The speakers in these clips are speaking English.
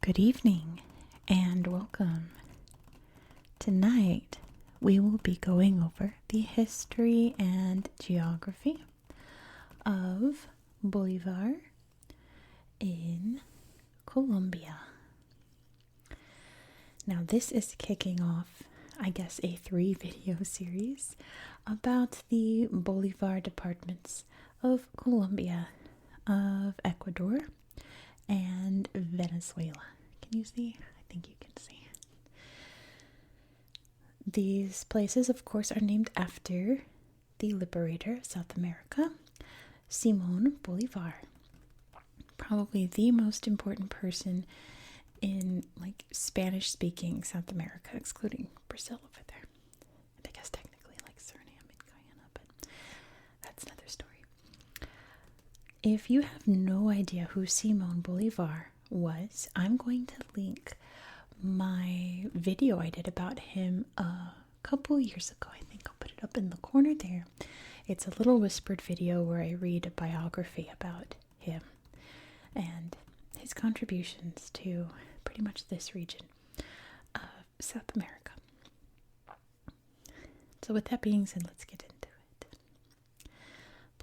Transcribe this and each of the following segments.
Good evening and welcome. Tonight we will be going over the history and geography of Bolivar in Colombia. Now this is kicking off, I guess, a 3-video series about the Bolivar departments of Colombia, of Ecuador, and Venezuela. Can you see? I think you can see. These places, of course, are named after the liberator of South America, Simón Bolivar. Probably the most important person in Spanish-speaking South America, excluding Brazil over there. And I guess technically Suriname and Guyana, but that's another story. If you have no idea who Simón Bolivar was, I'm going to link my video I did about him a couple years ago. I think I'll put it up in the corner there. It's a little whispered video where I read a biography about him and his contributions to pretty much this region of South America. So with that being said, let's get into it.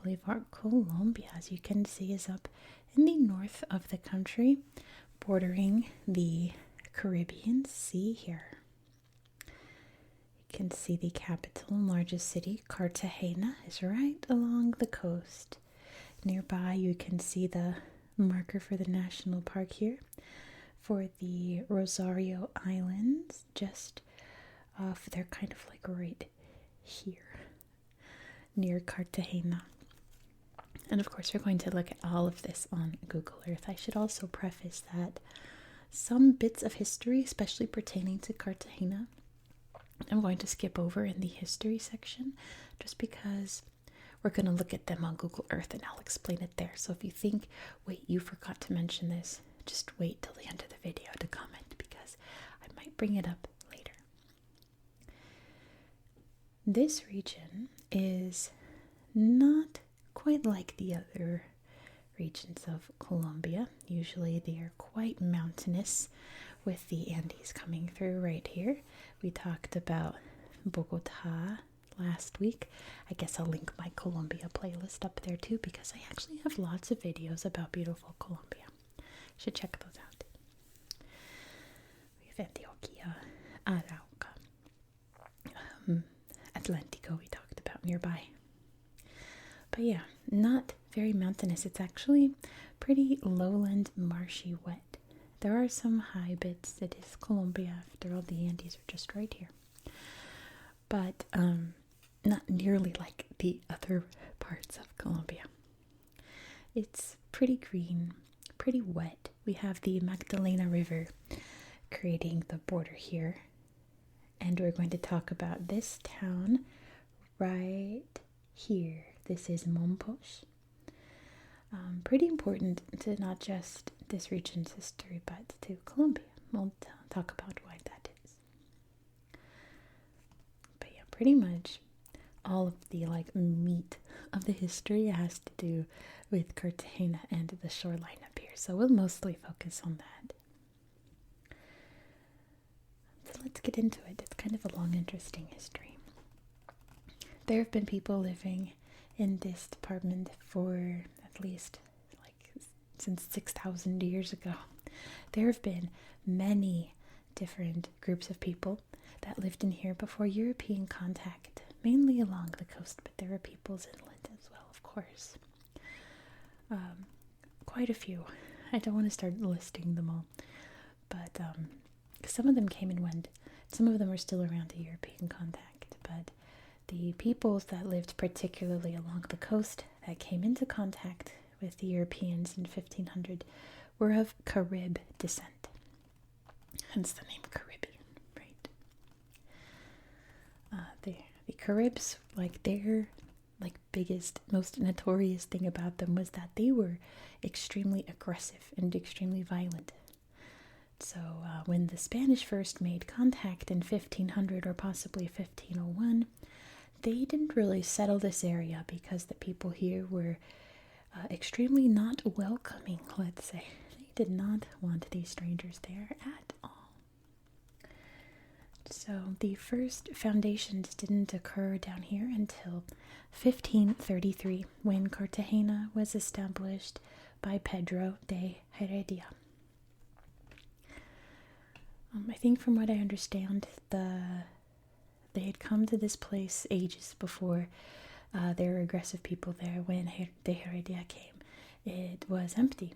Bolivar, Colombia, as you can see, is up in the north of the country, bordering the Caribbean Sea here. You can see the capital and largest city, Cartagena, is right along the coast. Nearby, you can see the marker for the national park here for the Rosario Islands, just off, they're kind of right here near Cartagena. And of course, we're going to look at all of this on Google Earth. I should also preface that some bits of history, especially pertaining to Cartagena, I'm going to skip over in the history section just because we're going to look at them on Google Earth and I'll explain it there. So if you think, wait, you forgot to mention this, just wait till the end of the video to comment because I might bring it up later. This region is not quite like the other regions of Colombia. Usually they are quite mountainous with the Andes coming through right here. We talked about Bogota last week. I guess I'll link my Colombia playlist up there too because I actually have lots of videos about beautiful Colombia. Should check those out. We have Antioquia, Arauca, Atlantico we talked about nearby. But yeah, not very mountainous. It's actually pretty lowland, marshy, wet. There are some high bits. It is Colombia. After all, the Andes are just right here. But not nearly like the other parts of Colombia. It's pretty green, pretty wet. We have the Magdalena River creating the border here. And we're going to talk about this town right here. This is Mompox. Pretty important to not just this region's history, but to Colombia. We'll talk about why that is. But yeah, pretty much all of the meat of the history has to do with Cartagena and the shoreline up here. So we'll mostly focus on that. So let's get into it. It's kind of a long, interesting history. There have been people living in this department for at least since 6,000 years ago. There have been many different groups of people that lived in here before European contact, mainly along the coast, but there are peoples inland as well, of course. Quite a few. I don't want to start listing them all, but some of them came and went. Some of them are still around the European contact, but the peoples that lived particularly along the coast that came into contact with the Europeans in 1500 were of Carib descent. Hence the name Caribbean, right? The Caribs, their biggest, most notorious thing about them was that they were extremely aggressive and extremely violent. So when the Spanish first made contact in 1500 or possibly 1501, they didn't really settle this area because the people here were extremely not welcoming, let's say. They did not want these strangers there at all. So the first foundations didn't occur down here until 1533, when Cartagena was established by Pedro de Heredia. I think from what I understand, they had come to this place ages before there were aggressive people there. When de Heredia came, it was empty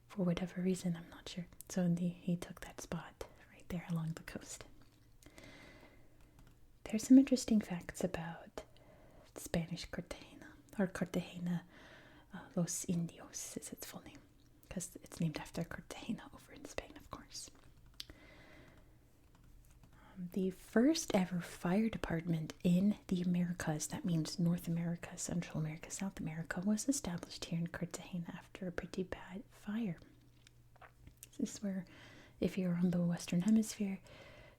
for whatever reason, I'm not sure. So he took that spot right there along the coast. There's some interesting facts about Spanish Cartagena, or Cartagena Los Indios is its full name, because it's named after Cartagena over in Spain, of course. The first ever fire department in the Americas, that means North America, Central America, South America, was established here in Cartagena after a pretty bad fire. This is where, if you're on the Western Hemisphere,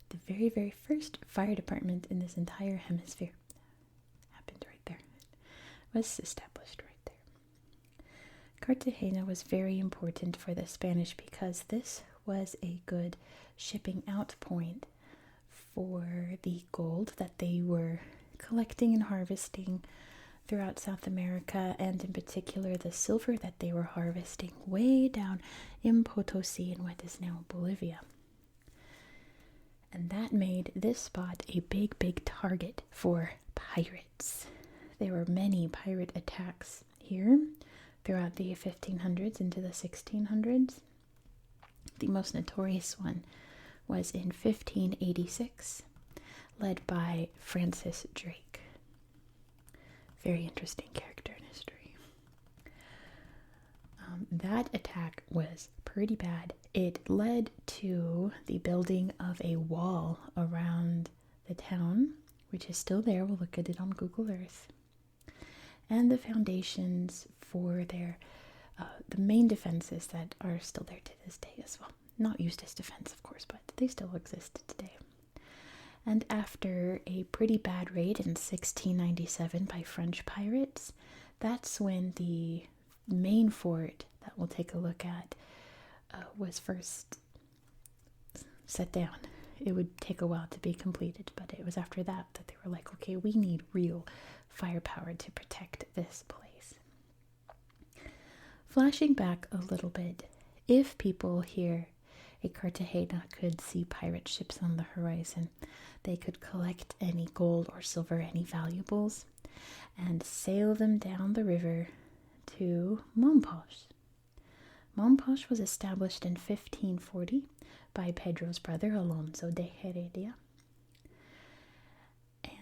the very, very first fire department in this entire hemisphere happened right there. It was established right there. Cartagena was very important for the Spanish because this was a good shipping out point for the gold that they were collecting and harvesting throughout South America, and in particular the silver that they were harvesting way down in Potosi in what is now Bolivia. And that made this spot a big, big target for pirates. There were many pirate attacks here throughout the 1500s into the 1600s. The most notorious one was in 1586, led by Francis Drake. Very interesting character in history. That attack was pretty bad. It led to the building of a wall around the town, which is still there. We'll look at it on Google Earth. And the foundations for their the main defenses that are still there to this day as well. Not used as defense, of course, but they still exist today. And after a pretty bad raid in 1697 by French pirates, that's when the main fort that we'll take a look at was first set down. It would take a while to be completed, but it was after that that they were like, okay, we need real firepower to protect this place. Flashing back a little bit, if people here at Cartagena could see pirate ships on the horizon, they could collect any gold or silver, any valuables, and sail them down the river to Mompox. Mompox was established in 1540 by Pedro's brother Alonso de Heredia.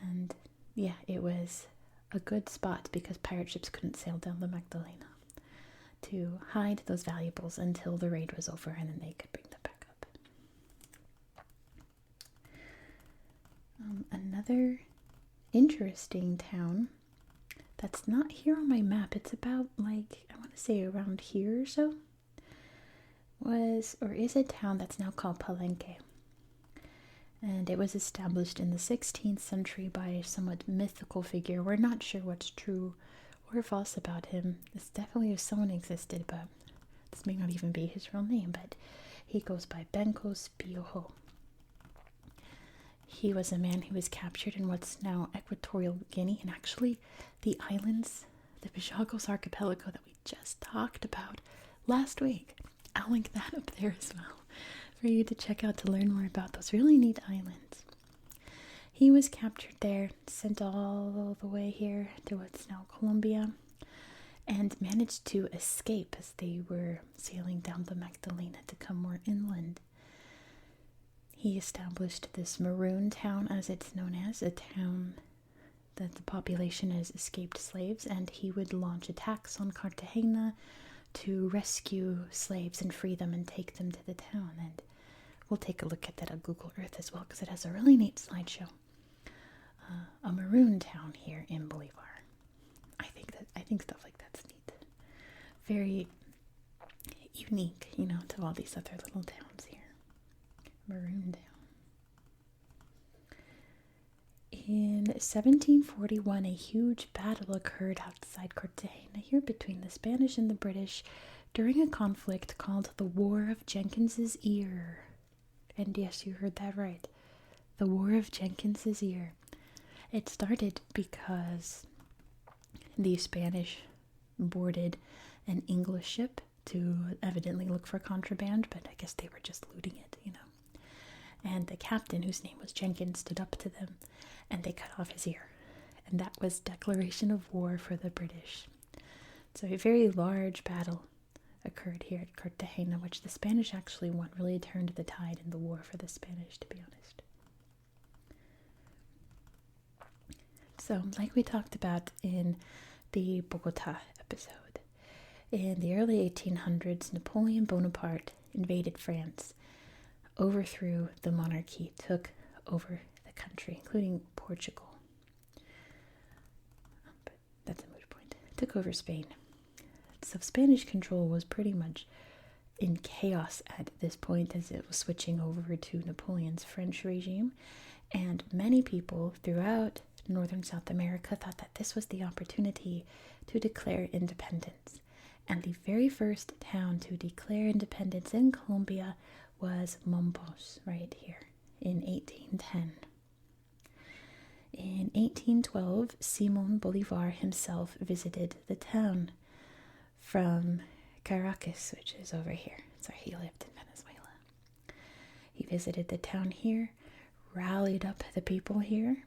And yeah, it was a good spot because pirate ships couldn't sail down the Magdalena to hide those valuables until the raid was over, and then they could bring them back up. Another interesting town that's not here on my map, it's about like, I want to say around here or so, is a town that's now called Palenque. And it was established in the 16th century by a somewhat mythical figure. We're not sure what's true or false about him. It's definitely if someone existed, but this may not even be his real name, but he goes by Bencos Piojo. He was a man who was captured in what's now Equatorial Guinea, and actually the islands, the Bijagos Archipelago that we just talked about last week. I'll link that up there as well for you to check out to learn more about those really neat islands. He was captured there, sent all the way here to what's now Colombia, and managed to escape as they were sailing down the Magdalena to come more inland. He established this maroon town, as it's known as, a town that the population is escaped slaves, and he would launch attacks on Cartagena to rescue slaves and free them and take them to the town. And we'll take a look at that on Google Earth as well, because it has a really neat slideshow. A maroon town here in Bolivar. I think stuff like that's neat. Very unique, to all these other little towns here. Maroon town. In 1741, a huge battle occurred outside Cartagena here between the Spanish and the British during a conflict called the War of Jenkins's Ear. And yes, you heard that right. The War of Jenkins's Ear. It started because the Spanish boarded an English ship to evidently look for contraband, but I guess they were just looting it, And the captain, whose name was Jenkins, stood up to them, and they cut off his ear. And that was declaration of war for the British. So a very large battle occurred here at Cartagena, which the Spanish actually won, really turned the tide in the war for the Spanish, to be honest. So, like we talked about in the Bogota episode, in the early 1800s, Napoleon Bonaparte invaded France, overthrew the monarchy, took over the country, including Portugal. But that's a moot point. Took over Spain. So Spanish control was pretty much in chaos at this point as it was switching over to Napoleon's French regime. And many people throughout northern South America thought that this was the opportunity to declare independence. And the very first town to declare independence in Colombia was Mompox, right here, in 1810. In 1812, Simón Bolivar himself visited the town from Caracas, which is over here. Sorry, he lived in Venezuela. He visited the town here, rallied up the people here,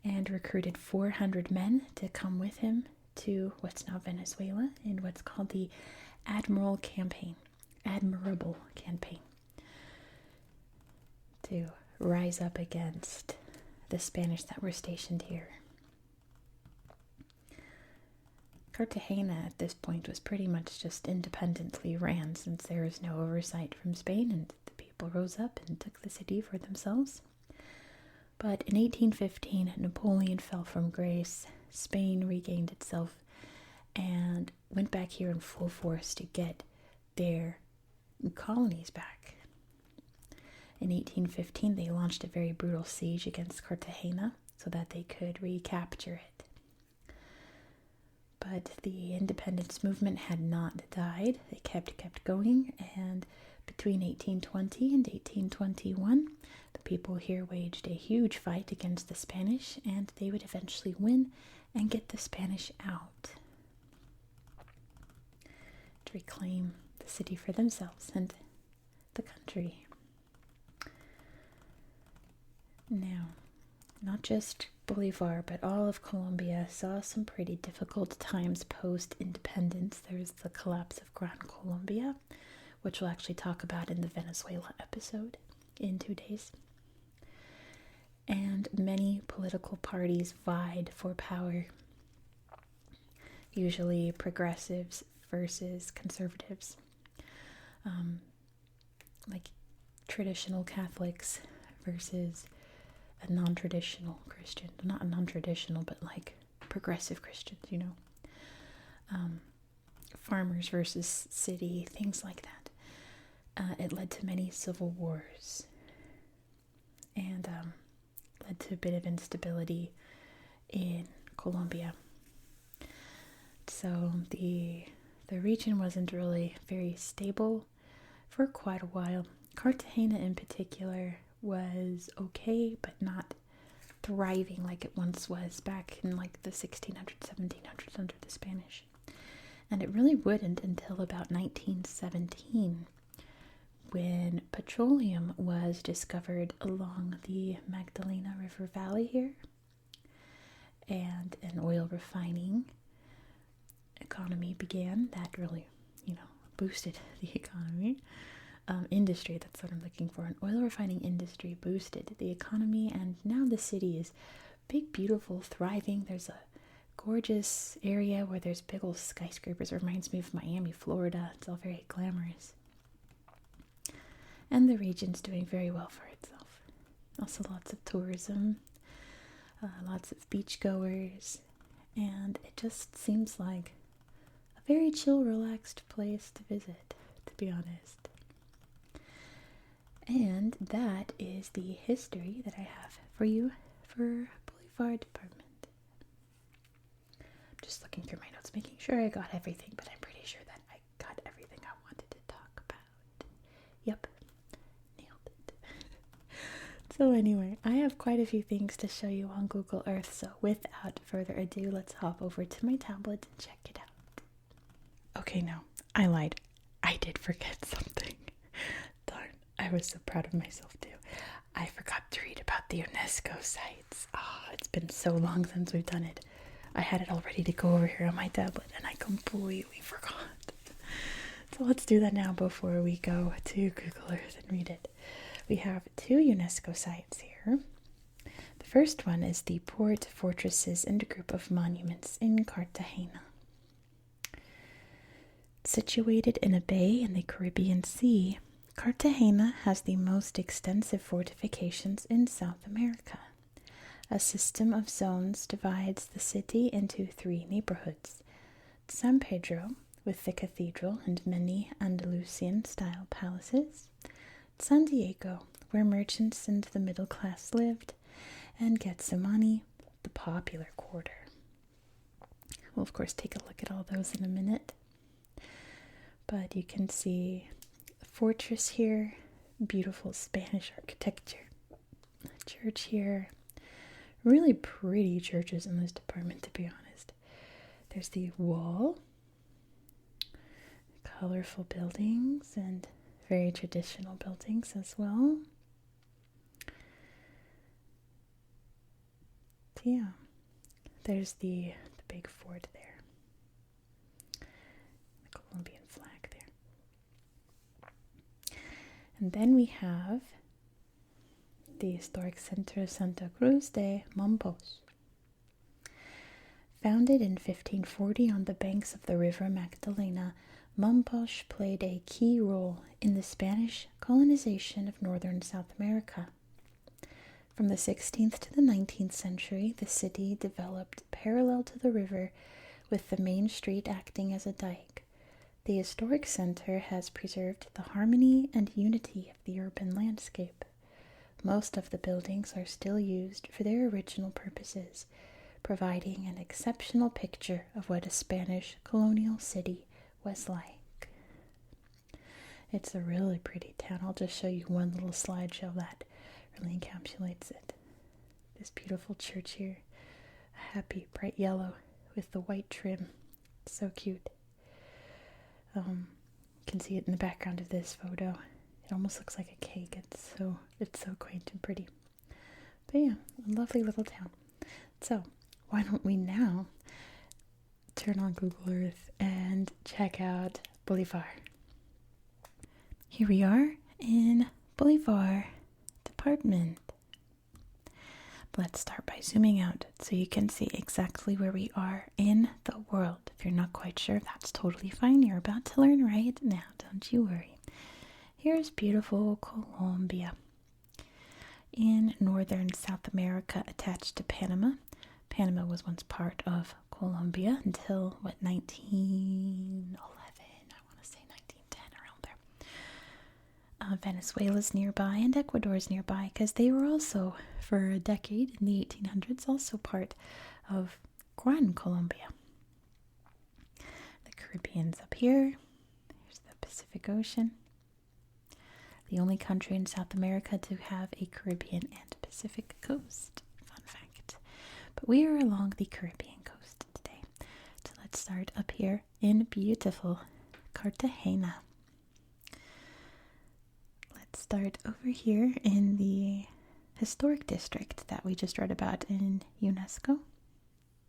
and recruited 400 men to come with him to what's now Venezuela in what's called the Admirable Campaign, to rise up against the Spanish that were stationed here. Cartagena at this point was pretty much just independently ran since there was no oversight from Spain, and the people rose up and took the city for themselves. But in 1815, Napoleon fell from grace. Spain regained itself and went back here in full force to get their colonies back. In 1815, they launched a very brutal siege against Cartagena so that they could recapture it. But the independence movement had not died. They kept going, and between 1820 and 1821, the people here waged a huge fight against the Spanish, and they would eventually win and get the Spanish out to reclaim the city for themselves and the country. Now, not just Bolivar, but all of Colombia saw some pretty difficult times post-independence. There's the collapse of Gran Colombia, which we'll actually talk about in the Venezuela episode in 2 days. And many political parties vied for power, usually progressives versus conservatives, like traditional Catholics versus a non-traditional Christian. Not non-traditional, but like progressive Christians, farmers versus city, things like that. It led to many civil wars and led to a bit of instability in Colombia. So the region wasn't really very stable for quite a while. Cartagena in particular was okay, but not thriving like it once was back in like the 1600s, 1700s under the Spanish. And it really wouldn't until about 1917, when petroleum was discovered along the Magdalena River Valley here, and an oil refining economy began that really, boosted the economy. Industry, that's what I'm looking for. An oil refining industry boosted the economy, and now the city is big, beautiful, thriving. There's a gorgeous area where there's big old skyscrapers. It reminds me of Miami, Florida. It's all very glamorous. And the region's doing very well for itself. Also lots of tourism, lots of beachgoers, and it just seems like a very chill, relaxed place to visit, to be honest. And that is the history that I have for you for Bolivar Department. I'm just looking through my notes, making sure I got everything, but I'm pretty sure that I got everything So anyway, I have quite a few things to show you on Google Earth, so without further ado, let's hop over to my tablet and check it out. Okay, no, I lied. I did forget something. Darn, I was so proud of myself too. I forgot to read about the UNESCO sites. It's been so long since we've done it. I had it all ready to go over here on my tablet and I completely forgot. So let's do that now before we go to Google Earth and read it. We have 2 UNESCO sites here. The first one is the Port, Fortresses, and Group of Monuments in Cartagena. Situated in a bay in the Caribbean Sea, Cartagena has the most extensive fortifications in South America. A system of zones divides the city into 3 neighborhoods. San Pedro, with the cathedral and many Andalusian-style palaces. San Diego, where merchants and the middle class lived. And Getsemani, the popular quarter. We'll, of course, take a look at all those in a minute. But you can see a fortress here, beautiful Spanish architecture. A church here. Really pretty churches in this department, to be honest. There's the wall. Colorful buildings and very traditional buildings as well. So yeah, there's the big fort there. The Colombian flag there. And then we have the historic center Santa Cruz de Mompox. Founded in 1540 on the banks of the river Magdalena, Mompox played a key role in the Spanish colonization of northern South America. From the 16th to the 19th century, the city developed parallel to the river, with the main street acting as a dike. The historic center has preserved the harmony and unity of the urban landscape. Most of the buildings are still used for their original purposes, providing an exceptional picture of what a Spanish colonial city was like. It's a really pretty town. I'll just show you one little slideshow that really encapsulates it. This beautiful church here, a happy bright yellow with the white trim. It's so cute. You can see it in the background of this photo. It almost looks like a cake. It's so quaint and pretty. But yeah, a lovely little town. So why don't we now turn on Google Earth and check out Bolivar. Here we are in Bolivar department. Let's start by zooming out so you can see exactly where we are in the world. If you're not quite sure, that's totally fine. You're about to learn right now, don't you worry. Here's beautiful Colombia in northern South America, attached to Panama. Panama was once part of Colombia until, 1911? I want to say 1910, around there. Venezuela's nearby and Ecuador's nearby because they were also, for a decade in the 1800s, also part of Gran Colombia. The Caribbean's up here. There's the Pacific Ocean. The only country in South America to have a Caribbean and Pacific coast. Fun fact. But we are along the Caribbean coast today. So let's start up here in beautiful Cartagena. Let's start over here in the historic district that we just read about in UNESCO.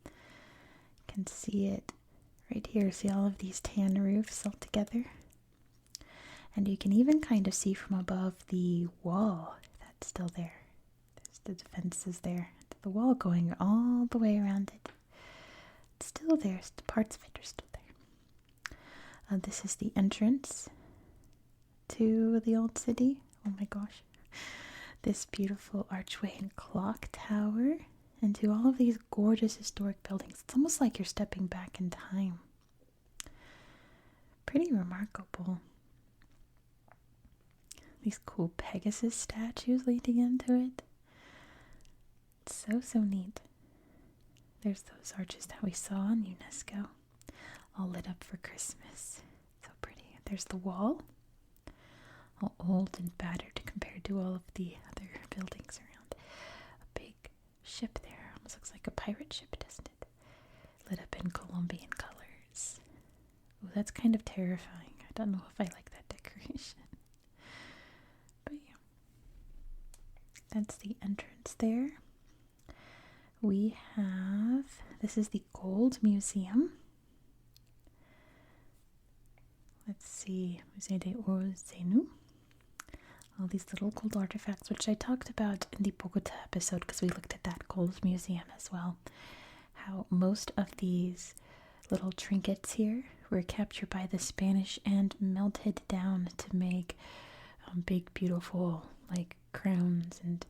You can see it right here. See all of these tan roofs all together? And you can even kind of see from above the wall that's still there. There's the defenses there. The wall going all the way around it. It's still there. Parts of it are still there. This is the entrance to the old city. Oh my gosh. This beautiful archway and clock tower. And to all of these gorgeous historic buildings. It's almost like you're stepping back in time. Pretty remarkable. These cool Pegasus statues leading into it. It's so neat. There's those arches that we saw on UNESCO, all lit up for Christmas. So pretty. There's the wall, all old and battered compared to all of the other buildings around. A big ship there. Almost looks like a pirate ship, doesn't it? Lit up in Colombian colors. Oh, that's kind of terrifying. I don't know if I like that decoration. But yeah. That's the entrance there. We have, this is the Gold Museum. Let's see, Musée des Hauts-Senus. All these little gold artifacts, which I talked about in the Bogota episode because we looked at that gold museum as well. How most of these little trinkets here were captured by the Spanish and melted down to make big, beautiful, like crowns and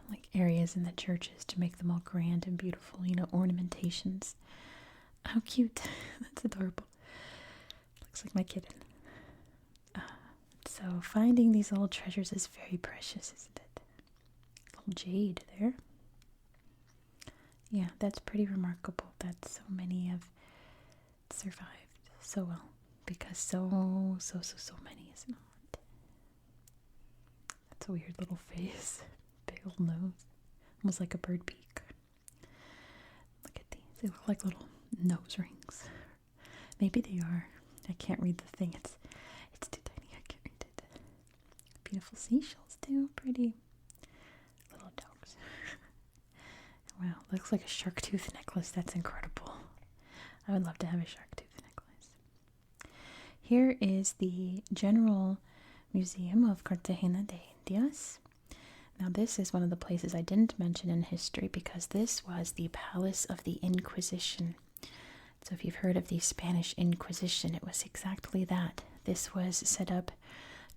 like areas in the churches to make them all grand and beautiful, you know, ornamentations. How cute. That's adorable. Looks like my kitten. So finding these old treasures is very precious, isn't it? Little jade there. Yeah, that's pretty remarkable that so many have survived so well, because so many is not. That's a weird little face. Big old nose. Almost like a bird beak. Look at these. They look like little nose rings. Maybe they are. I can't read the thing. It's too tiny. I can't read it. Beautiful seashells too. Pretty. Little dogs. Wow. Looks like a shark tooth necklace. That's incredible. I would love to have a shark tooth necklace. Here is the General Museum of Cartagena de Indias. Now this is one of the places I didn't mention in history because this was the Palace of the Inquisition. So if you've heard of the Spanish Inquisition, it was exactly that. This was set up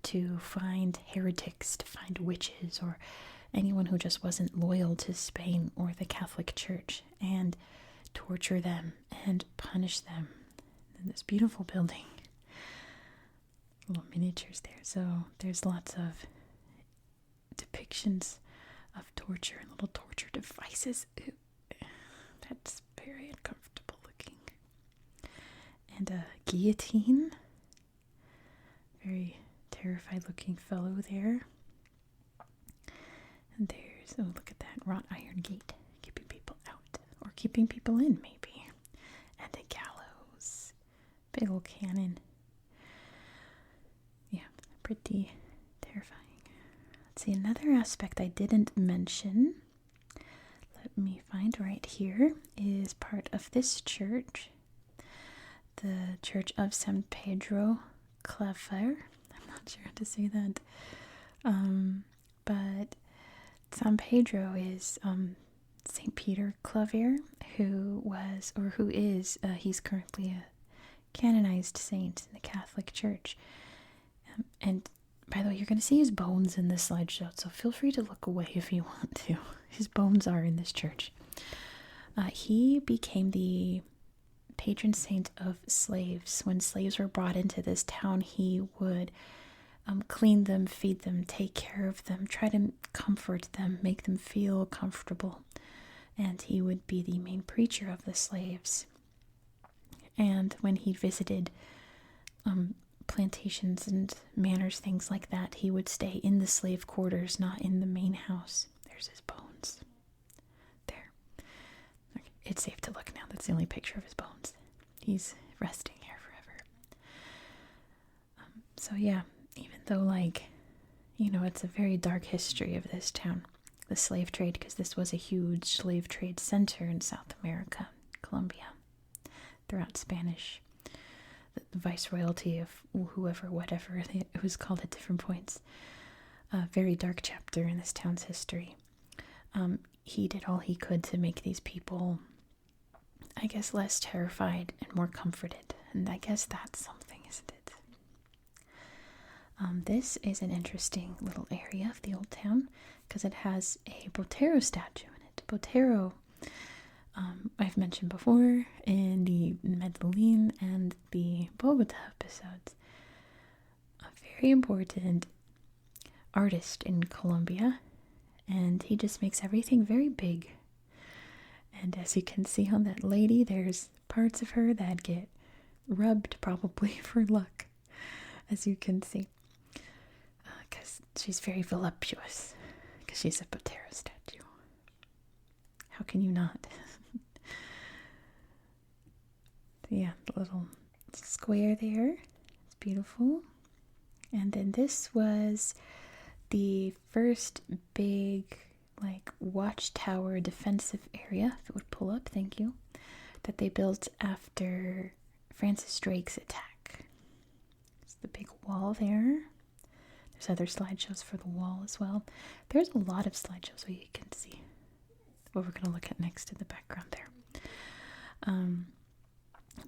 to find heretics, to find witches, or anyone who just wasn't loyal to Spain or the Catholic Church, and torture them and punish them. In this beautiful building. Little miniatures there. So there's lots of depictions of torture and little torture devices. Ew. That's very uncomfortable looking. And a guillotine. Very terrified looking fellow there. And there's, oh look at that, wrought iron gate. Keeping people out. Or keeping people in maybe. And a gallows. Big old cannon. Yeah, pretty terrifying. Let's see, another aspect I didn't mention, let me find right here, is part of this church. The Church of San Pedro Claver. I'm not sure how to say that. But San Pedro is St. Peter Claver, who is, he's currently a canonized saint in the Catholic Church. And by the way, you're going to see his bones in this slideshow, so feel free to look away if you want to. His bones are in this church. He became the patron saint of slaves. When slaves were brought into this town, he would clean them, feed them, take care of them, try to comfort them, make them feel comfortable. And he would be the main preacher of the slaves. And when he visited plantations and manors, things like that, he would stay in the slave quarters, not in the main house. There's his bones. There. Okay, it's safe to look now. That's the only picture of his bones. He's resting here forever. So yeah, even though, like, you know, it's a very dark history of this town, the slave trade, because this was a huge slave trade center in South America, Colombia, throughout Spanish, the viceroyalty of whoever, whatever, it was called at different points. A very dark chapter in this town's history. He did all he could to make these people, I guess, less terrified and more comforted. And I guess that's something, isn't it? This is an interesting little area of the old town because it has a Botero statue in it. Botero, I've mentioned before in the Medellin and the Bogota episodes. A very important artist in Colombia, and he just makes everything very big. And as you can see on that lady, there's parts of her that get rubbed probably for luck, as you can see. Because she's very voluptuous because she's a Botero statue. How can you not? Yeah, the little square there. It's beautiful. And then this was the first big, like, watchtower defensive area, if it would pull up, thank you, that they built after Francis Drake's attack. It's the big wall there. There's other slideshows for the wall as well. There's a lot of slideshows so you can see what we're going to look at next in the background there.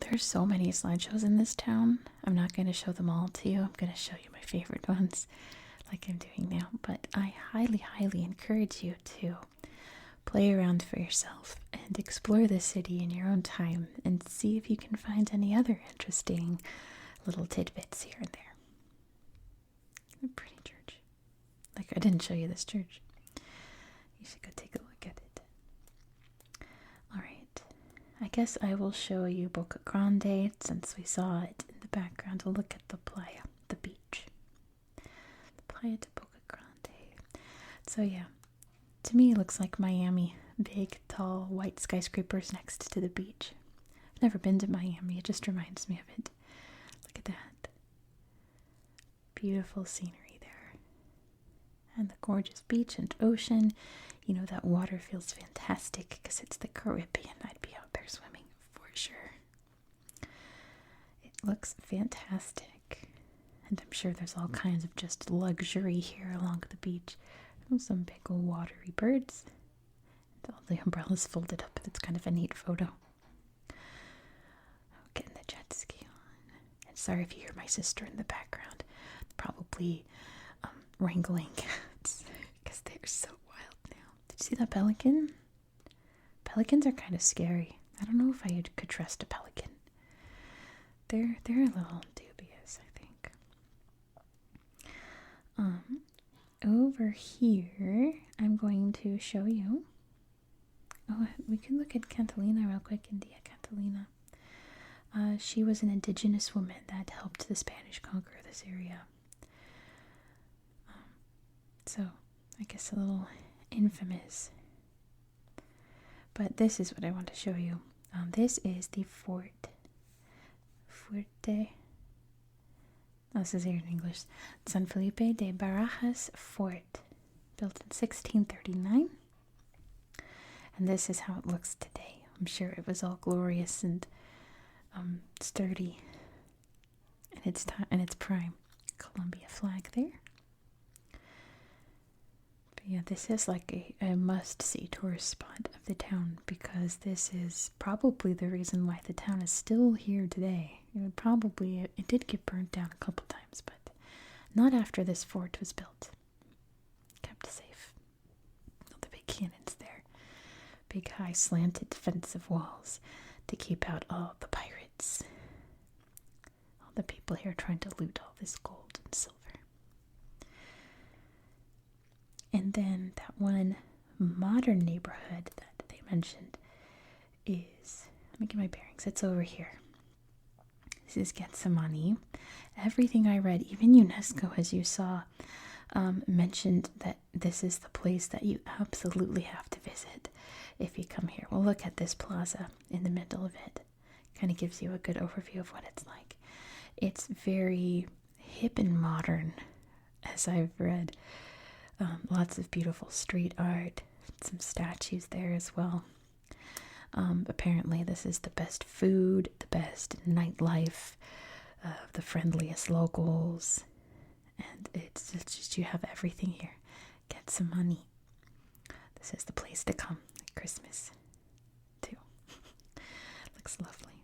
There's so many slideshows in this town. I'm not going to show them all to you. I'm going to show you my favorite ones like I'm doing now. But I highly, highly encourage you to play around for yourself and explore the city in your own time and see if you can find any other interesting little tidbits here and there. A pretty church. Like, I didn't show you this church. You should go take a look at it. Alright. I guess I will show you Boca Grande since we saw it in the background. We'll look at the playa, the beach. The Playa de Boca Grande. So yeah, to me it looks like Miami. Big, tall, white skyscrapers next to the beach. I've never been to Miami. It just reminds me of it. Look at that. Beautiful scenery there. And the gorgeous beach and ocean. You know, that water feels fantastic because it's the Caribbean. I'd be out there swimming for sure. It looks fantastic. And I'm sure there's all kinds of just luxury here along the beach. And some big old watery birds. And all the umbrellas folded up. It's kind of a neat photo. Getting the jet ski on. And sorry if you hear my sister in the background. Probably wrangling cats because they're so wild now. Did you see that pelican? Pelicans are kind of scary. I don't know if I could trust a pelican. They're a little dubious, I think. Over here, I'm going to show you. Oh, we can look at Catalina real quick. India Catalina. She was an indigenous woman that helped the Spanish conquer this area. So, I guess a little infamous. But this is what I want to show you. This is the Fuerte. This is here in English. San Felipe de Barajas Fort. Built in 1639. And this is how it looks today. I'm sure it was all glorious and sturdy in its prime. Colombia flag there. But yeah, this is like a must-see tourist spot of the town because this is probably the reason why the town is still here today. It did get burnt down a couple times, but not after this fort was built. Kept safe. All the big cannons there. Big high slanted defensive walls to keep out all the pirates. All the people here trying to loot all this gold and silver. And then that one modern neighborhood that they mentioned is, let me get my bearings, it's over here. This is Getsemani. Everything I read, even UNESCO, as you saw, mentioned that this is the place that you absolutely have to visit if you come here. Well, look at this plaza in the middle of it. Kind of gives you a good overview of what it's like. It's very hip and modern, as I've read. Lots of beautiful street art, some statues there as well. Apparently this is the best food, the best nightlife, the friendliest locals, and it's just you have everything here. Get some money. This is the place to come at Christmas too. Looks lovely.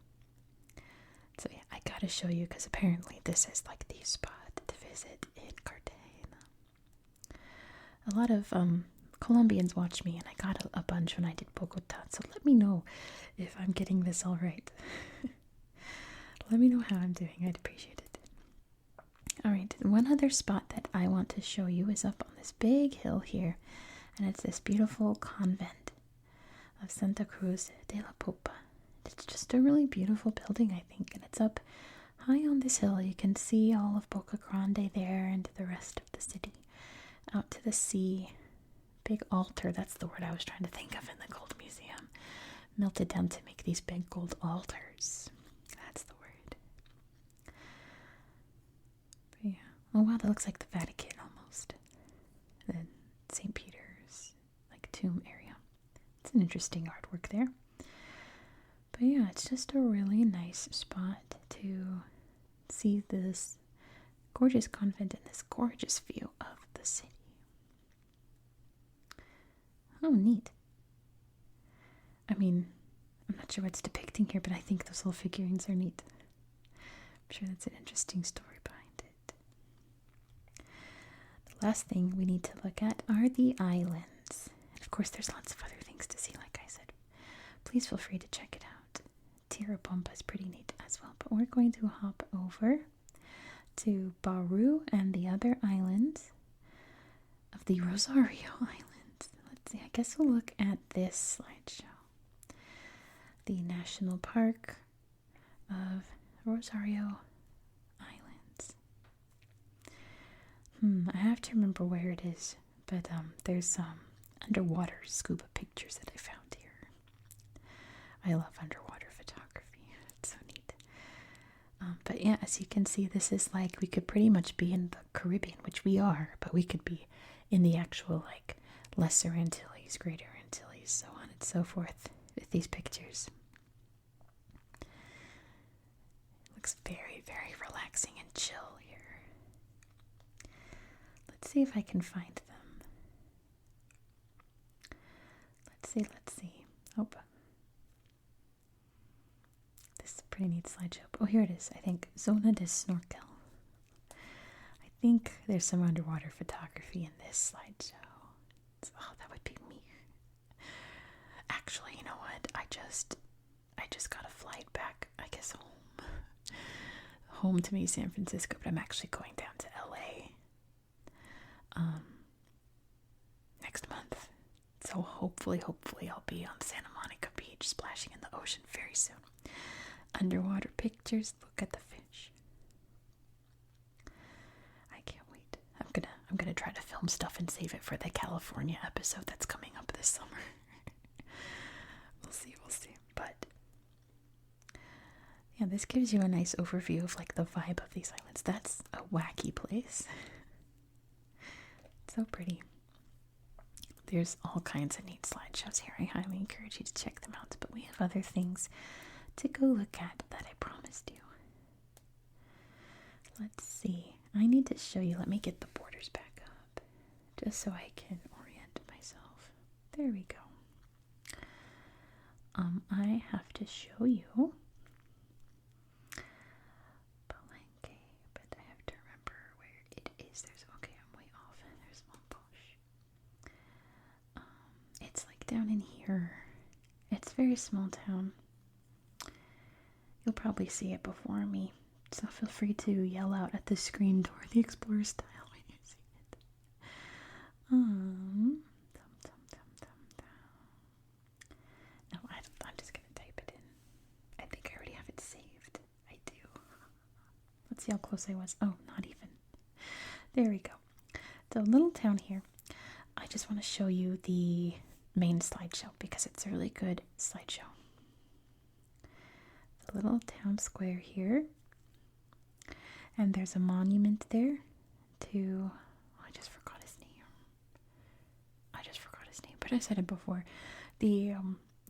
So yeah, I gotta show you because apparently this is like the spot to visit in Cartagena. A lot of Colombians watch me, and I got a bunch when I did Bogota, so let me know if I'm getting this all right. Let me know how I'm doing. I'd appreciate it. Alright, one other spot that I want to show you is up on this big hill here, and it's this beautiful convent of Santa Cruz de la Popa. It's just a really beautiful building, I think, and it's up high on this hill. You can see all of Boca Grande there and the rest of the city. out to the sea. Big altar, that's the word I was trying to think of in the gold museum. Melted down to make these big gold altars. That's the word. But yeah. Oh wow, that looks like the Vatican almost. The St. Peter's like tomb area. It's an interesting artwork there. But yeah, it's just a really nice spot to see this gorgeous convent and this gorgeous view of the city. Oh, neat. I mean, I'm not sure what's depicting here, but I think those little figurines are neat. I'm sure that's an interesting story behind it. The last thing we need to look at are the islands. And of course, there's lots of other things to see, like I said. Please feel free to check it out. Tirapompa is pretty neat as well. But we're going to hop over to Baru and the other islands of the Rosario Islands. Let's see, I guess we'll look at this slideshow. The National Park of Rosario Islands. I have to remember where it is, but there's some underwater scuba pictures that I found here. I love underwater photography. It's so neat. But yeah, as you can see, this is like, we could pretty much be in the Caribbean, which we are, but we could be in the actual like Lesser Antilles, Greater Antilles, so on and so forth with these pictures. It looks very, very relaxing and chill here. Let's see if I can find them. Let's see. Oh. This is a pretty neat slideshow. Oh, here it is. I think Zona de Snorkel. I think there's some underwater photography in this slideshow. Oh, that would be me. Actually, you know what? I just got a flight back, I guess home to me, San Francisco, but I'm actually going down to LA next month. So hopefully I'll be on Santa Monica Beach splashing in the ocean very soon. Underwater pictures, look at the fish. I can't wait. I'm gonna try to film stuff and save it for the California episode that's coming up this summer. We'll see. But yeah, this gives you a nice overview of like the vibe of these islands. That's a wacky place. It's so pretty. There's all kinds of neat slideshows here. I highly encourage you to check them out. But we have other things to go look at that I promised you. Let's see. I need to show you. Let me get the borders back up just so I can orient myself. There we go. I have to show you Palenque, but I have to remember where it is. I'm way off. There's Mompox. It's like down in here. It's a very small town. You'll probably see it before me, so feel free to yell out at the screen door the Explorer style when you see it. No, I'm just gonna type it in. I think I already have it saved. I do. Let's see how close I was. Oh, not even. There we go. The little town here. I just want to show you the main slideshow because it's a really good slideshow. The little town square here. And there's a monument there to, I just forgot his name. But I said it before. The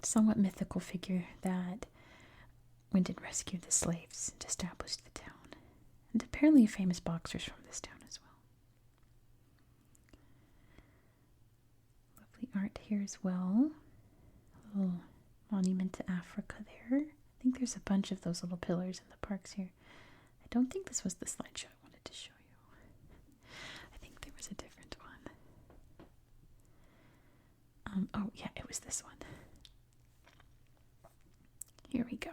somewhat mythical figure that went and rescued the slaves and established the town. And apparently famous boxers from this town as well. Lovely art here as well. A little monument to Africa there. I think there's a bunch of those little pillars in the parks here. I don't think this was the slideshow I wanted to show you. I think there was a different one. Oh yeah, it was this one. Here we go.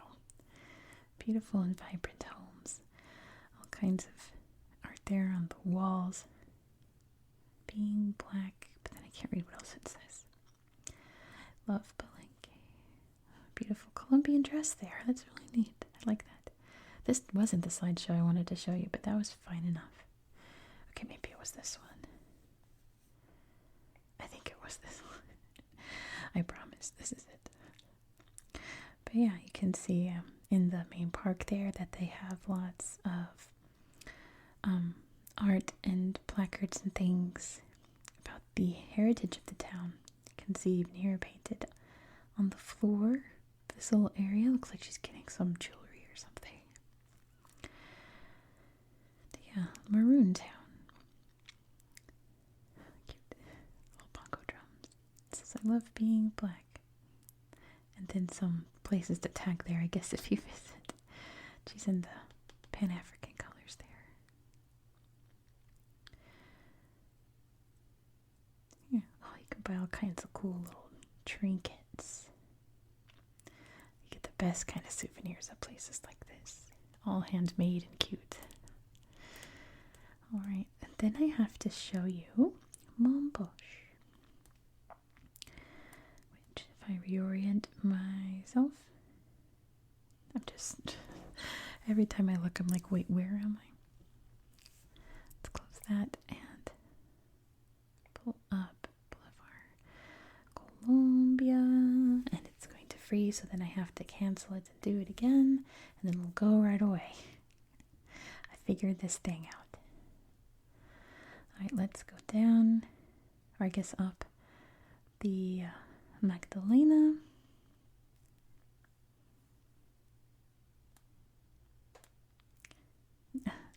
Beautiful and vibrant homes. All kinds of art there on the walls. Being black, but then I can't read what else it says. Love Palenque. Beautiful Colombian dress there. That's really neat. I like that. This wasn't the slideshow I wanted to show you, but that was fine enough. Okay, maybe it was this one. across this one. I promise this is it. But yeah, you can see in the main park there that they have lots of art and placards and things about the heritage of the town. You can see even here painted on the floor. This little area looks like she's getting some jewelry or something. Yeah, Maroon Town. Cute. Little bongo drums. It says, I love being black. And then some places to tag there, I guess, if you visit. She's in the Pan-African colors there. Yeah. Oh, you can buy all kinds of cool little trinkets. You get the best kind of souvenirs at places like this. All handmade and cute. Alright, and then I have to show you Mompox. Which, if I reorient myself, I'm just, every time I look, I'm like, wait, where am I? Let's close that and pull up Bolivar, Colombia, and it's going to freeze, so then I have to cancel it and do it again, and then we'll go right away. I figured this thing out. Alright, let's go down, or I guess up the Magdalena.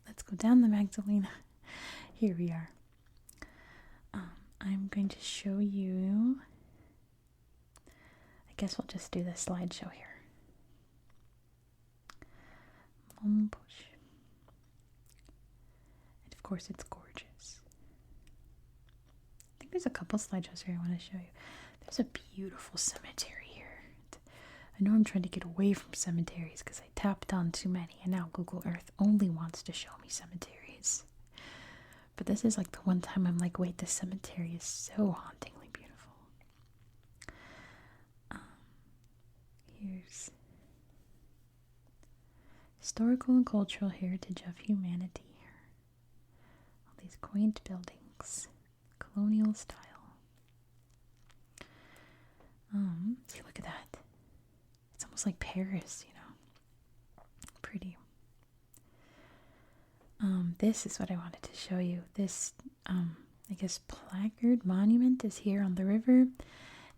Let's go down the Magdalena. Here we are. I'm going to show you, I guess we'll just do the slideshow here. Mompox. And of course it's gorgeous. I think there's a couple slideshows here I want to show you. There's a beautiful cemetery here. I know I'm trying to get away from cemeteries because I tapped on too many, and now Google Earth only wants to show me cemeteries. But this is like the one time I'm like, wait, this cemetery is so hauntingly beautiful. Here's historical and cultural heritage of humanity here. All these quaint buildings, colonial style. See, look at that. It's almost like Paris, you know. Pretty. This is what I wanted to show you. This, I guess, placard monument is here on the river,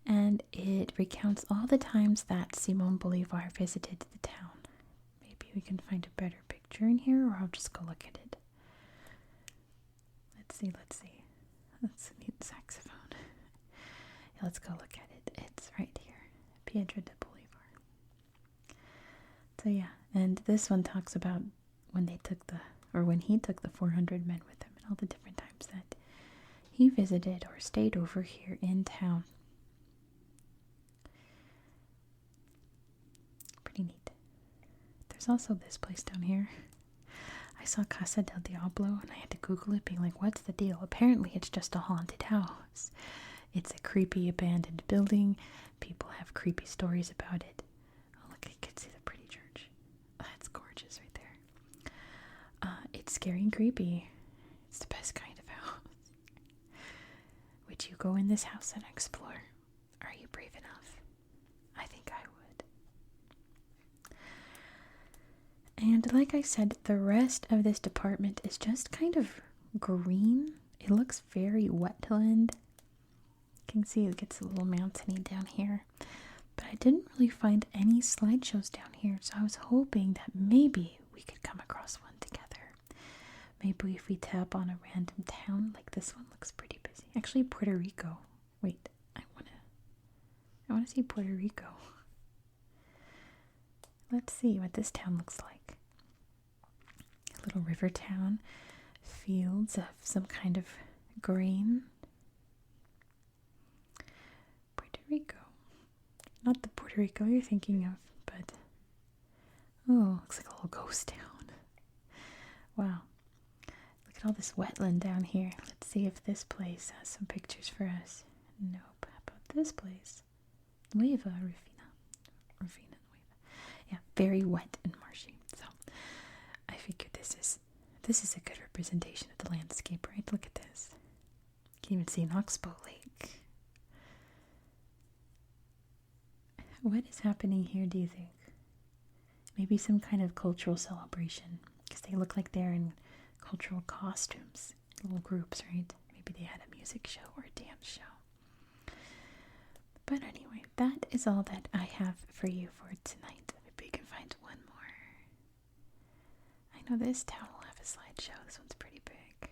and it recounts all the times that Simon Bolivar visited the town. Maybe we can find a better picture in here, or I'll just go look at it. Let's see. That's a neat saxophone. Yeah, let's go look at it. It's right here. Piedra de Bolivar. So yeah, and this one talks about when he took the 400 men with him, and all the different times that he visited or stayed over here in town. Pretty neat. There's also this place down here. I saw Casa del Diablo and I had to Google it, being like, what's the deal? Apparently it's just a haunted house. It's a creepy abandoned building. People have creepy stories about it. Oh, look, you can see the pretty church. Oh, that's gorgeous right there. It's scary and creepy. It's the best kind of house. Would you go in this house and explore? Are you brave enough? I think I would. And like I said, the rest of this department is just kind of green. It looks very wetland. You can see it gets a little mountainy down here. But I didn't really find any slideshows down here, so I was hoping that maybe we could come across one together. Maybe if we tap on a random town, like this one looks pretty busy. Actually, Puerto Rico. Wait, I wanna see Puerto Rico. Let's see what this town looks like. A little river town, fields of some kind of grain. Puerto Rico. Not the Puerto Rico you're thinking of, but oh, looks like a little ghost town. Wow. Look at all this wetland down here. Let's see if this place has some pictures for us. Nope. How about this place? Nueva Rufina. Rufina Nueva. Yeah, very wet and marshy. So I figured this is a good representation of the landscape, right? Look at this. You can even see an oxbow lake. What is happening here, do you think? Maybe some kind of cultural celebration, because they look like they're in cultural costumes, little groups, right? Maybe they had a music show or a dance show. But anyway, that is all that I have for you for tonight. Maybe you can find one more. I know this town will have a slideshow. This one's pretty big.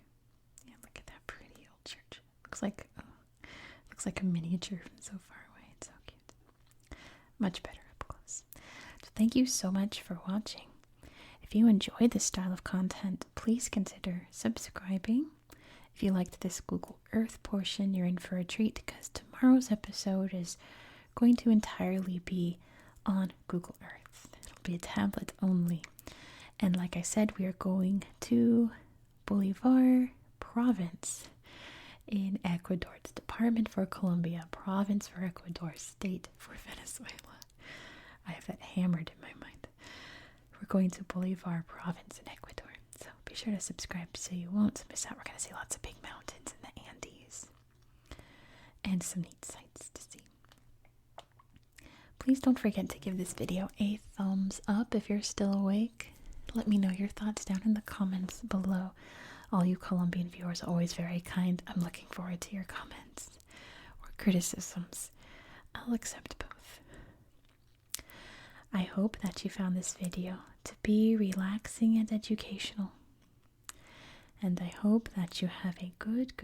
Yeah, look at that pretty old church. Looks like a miniature from so far away. It's so cute. Much better up close. So thank you so much for watching. If you enjoyed this style of content, please consider subscribing. If you liked this Google Earth portion, you're in for a treat because tomorrow's episode is going to entirely be on Google Earth. It'll be a tablet only. And like I said, we are going to Bolivar province in Ecuador. It's Department for Colombia, province for Ecuador, state for Venezuela. I have that hammered in my mind. We're going to Bolivar province in Ecuador. So be sure to subscribe so you won't miss out. We're going to see lots of big mountains in the Andes and some neat sights to see. Please don't forget to give this video a thumbs up if you're still awake. Let me know your thoughts down in the comments below. All you Colombian viewers are always very kind. I'm looking forward to your comments or criticisms. I'll accept both. I hope that you found this video to be relaxing and educational. And I hope that you have a good